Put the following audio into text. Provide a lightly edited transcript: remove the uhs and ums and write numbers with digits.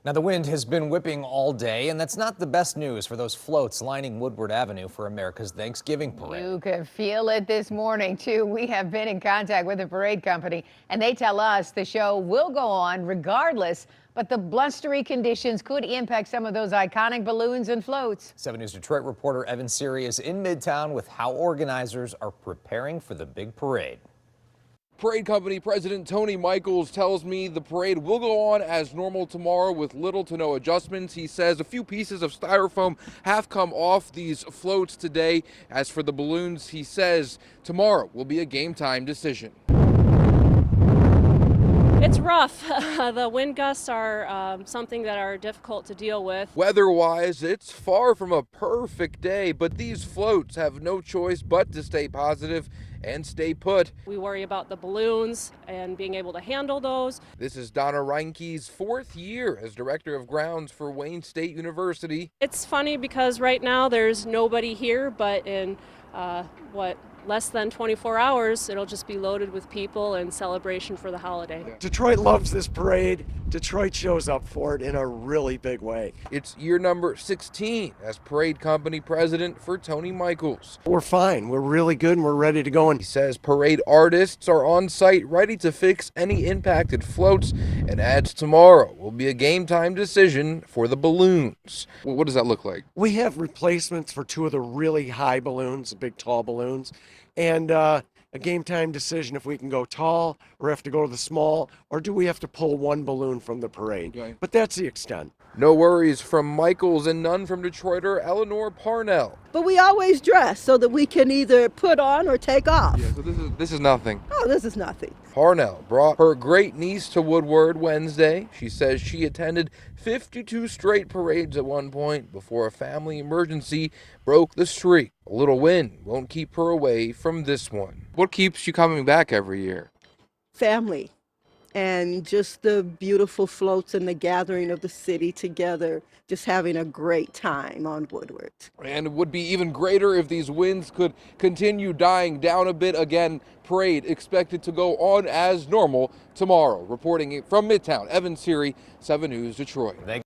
Now, the wind has been whipping all day, and that's not the best news for those floats lining Woodward Avenue for America's Thanksgiving parade. You could feel it this morning, too. We have been in contact with the parade company, and they tell us the show will go on regardless, but the blustery conditions could impact some of those iconic balloons and floats. 7 News Detroit reporter Evan Siri is in Midtown with how organizers are preparing for the big parade. Parade company president Tony Michaels tells me the parade will go on as normal tomorrow with little to no adjustments. He says a few pieces of styrofoam have come off these floats today. As for the balloons, he says tomorrow will be a game time decision. It's rough. The wind gusts are something that are difficult to deal with. Weather-wise, it's far from a perfect day, but these floats have no choice but to stay positive and stay put. We worry about the balloons and being able to handle those. This is Donna Reinke's 4th year as director of grounds for Wayne State University. It's funny because right now there's nobody here, but in less than 24 hours, it'll just be loaded with people and celebration for the holiday. Detroit loves this parade. Detroit shows up for it in a really big way. It's year number 16 as parade company president for Tony Michaels. We're fine. We're really good and we're ready to go. He says parade artists are on site ready to fix any impacted floats and adds tomorrow will be a game time decision for the balloons. Well, what does that look like? We have replacements for 2 of the really high balloons, the big tall balloons, and a game time decision if we can go tall or have to go to the small, or do we have to pull 1 balloon from the parade. Okay. But that's the extent. No worries from Michaels and none from Detroiter Eleanor Parnell. But we always dress so that we can either put on or take off. Yeah, so this is nothing. Oh, this is nothing. Parnell brought her great niece to Woodward Wednesday. She says she attended 52 straight parades at one point before a family emergency broke the streak. A little wind won't keep her away from this one. What keeps you coming back every year? Family and just the beautiful floats and the gathering of the city together, just having a great time on Woodward. And it would be even greater if these winds could continue dying down a bit. Again, parade expected to go on as normal tomorrow. Reporting from Midtown, Evan Siri, 7 News Detroit.